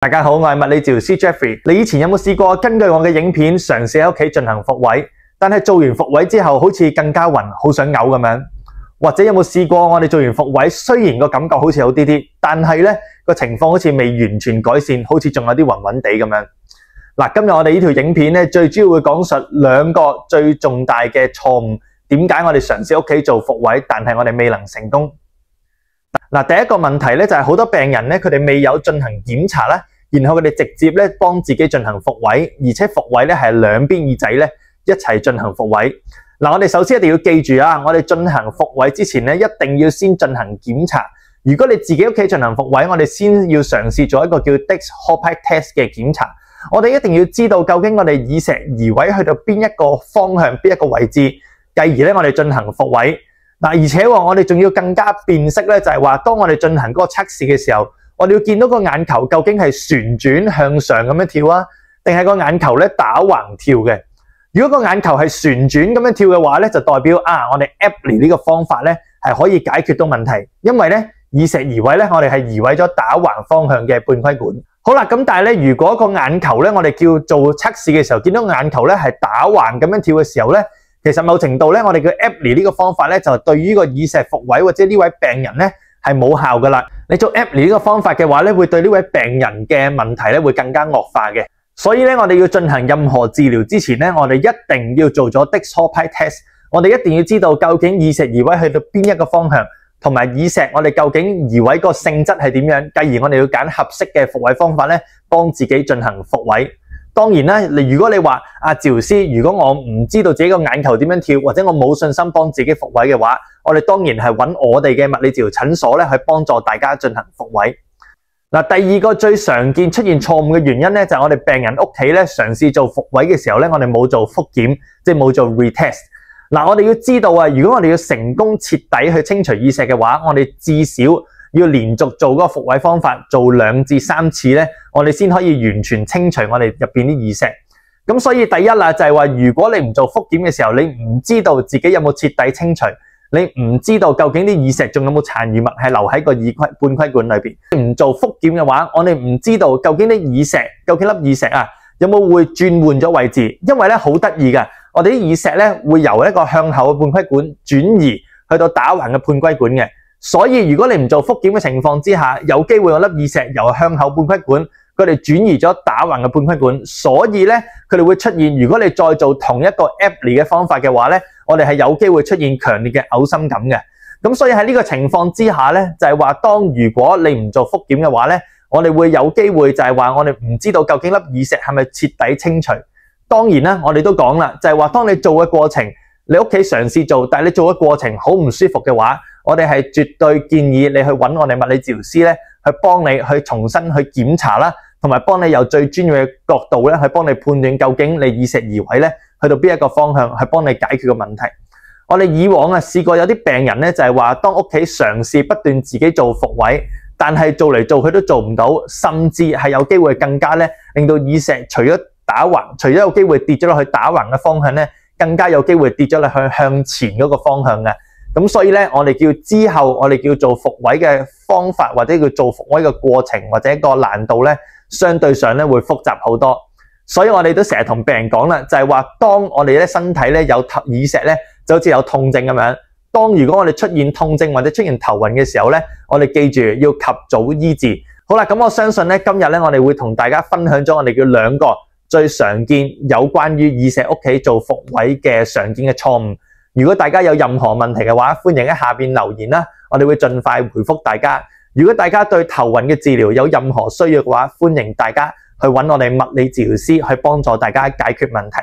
大家好，我係物理治療師 Jeffrey。你以前有冇試過根據我嘅影片嘗試喺屋企進行復位，但係做完復位之後好似更加暈，好想嘔咁樣？或者有冇試過我哋做完復位，雖然個感覺好似好啲啲，但係咧個情況好似未完全改善，好似仲有啲暈暈地咁樣。嗱，今日我哋呢條影片咧，最主要會講述兩個最重大嘅錯誤，點解我哋嘗試屋企做復位，但係我哋未能成功。嗱，第一個問題咧就係好多病人咧，佢哋未有進行檢查啦，然後佢哋直接咧幫自己進行復位，而且復位咧係兩邊耳仔咧一齊進行復位。嗱，我哋首先一定要記住啊，我哋進行復位之前咧，一定要先進行檢查。如果你自己屋企進行復位，我哋先要嘗試做一個叫 Dix-Hallpike Test 嘅檢查。我哋一定要知道究竟我哋耳石移位去到邊一個方向、邊一個位置，繼而咧我哋進行復位。嗱，而且我哋仲要更加辨識咧，就係話當我哋進行嗰個測試嘅時候，我哋要見到個眼球究竟係旋轉向上咁樣跳啊，定係個眼球咧打橫跳嘅。如果個眼球係旋轉咁樣跳嘅話咧，就代表我哋 Apley 呢個方法咧係可以解決到問題，因為咧耳石移位咧，我哋係移位咗打橫方向嘅半規管。好啦，咁但係咧，如果個眼球咧，我哋叫做測試嘅時候，見到眼球咧係打橫咁樣跳嘅時候咧，其實某程度咧，我哋嘅 Apley 呢個方法咧，就對於個耳石復位或者呢位病人咧係冇效噶啦。你做 Apley 呢個方法嘅話咧，會對呢位病人嘅問題咧會更加惡化嘅。所以咧，我哋要進行任何治療之前咧，我哋一定要做咗 Dix-Hallpike Test。我哋一定要知道究竟耳石移位去到邊一個方向，同埋耳石我哋究竟移位個性質係點樣，繼而我哋要揀合適嘅復位方法咧，幫自己進行復位。當然啦，如果你話治療師，如果我唔知道自己個眼球點樣跳，或者我冇信心幫自己復位嘅話，我哋當然係揾我哋嘅物理治療診所咧，去幫助大家進行復位。嗱，第二個最常見出現錯誤嘅原因咧，就係我哋病人屋企咧嘗試做復位嘅時候咧，我哋冇做復檢，即係冇做 retest。嗱，我哋要知道如果我哋要成功徹底去清除耳石嘅話，我哋至少要連續做嗰個復位方法做2至3次咧，我哋先可以完全清除我哋入邊啲耳石。咁所以第一啦，就係話如果你唔做復檢嘅時候，你唔知道自己有冇徹底清除，你唔知道究竟啲耳石仲有冇殘餘物係留喺個半規管裏邊。唔做復檢嘅話，我哋唔知道究竟啲耳石，究竟粒耳石有冇會轉換咗位置，因為咧好得意嘅，我哋啲耳石咧會由一個向後嘅半規管轉移去到打橫嘅半規管嘅。所以如果你唔做復檢嘅情況之下，有機會我粒耳石由向後半規管，佢哋轉移咗打橫嘅半規管，所以咧佢哋會出現，如果你再做同一個 Apley 嘅方法嘅話咧，我哋係有機會出現強烈嘅嘔心感嘅。咁所以喺呢個情況之下咧，就係話當如果你唔做復檢嘅話咧，我哋會有機會就係話我哋唔知道究竟粒耳石係咪徹底清除。當然啦，我哋都講啦，就係話當你做嘅過程，你屋企嘗試做，但係你做嘅過程好唔舒服嘅話，我哋係絕對建議你去揾我哋物理治療師咧，去幫你去重新去檢查啦，同埋幫你由最專業嘅角度咧，去幫你判斷究竟你耳石移位咧去到邊一個方向，去幫你解決個問題。我哋以往試過有啲病人咧，就係話當屋企嘗試不斷自己做復位，但係做嚟做去都做唔到，甚至係有機會更加咧令到耳石除咗打橫，除咗有機會跌咗落去打橫嘅方向咧，更加有機會跌咗落去向前嗰個方向嘅。咁所以咧，我哋叫之後我哋叫做復位嘅方法，或者叫做復位嘅過程，或者個難度咧，相對上咧會複雜好多。所以我哋都成日同病人講啦，就係話當我哋咧身體咧有耳石咧，就好似有痛症咁樣。當如果我哋出現痛症或者出現頭暈嘅時候咧，我哋記住要及早醫治。好啦，咁我相信咧今日咧我哋會同大家分享咗我哋叫2個最常見有關於耳石屋企做復位嘅常見嘅錯誤。如果大家有任何問題嘅話，歡迎喺下邊留言啦，我哋會盡快回覆大家。如果大家對頭暈嘅治療有任何需要嘅話，歡迎大家去揾我哋物理治療師去幫助大家解決問題。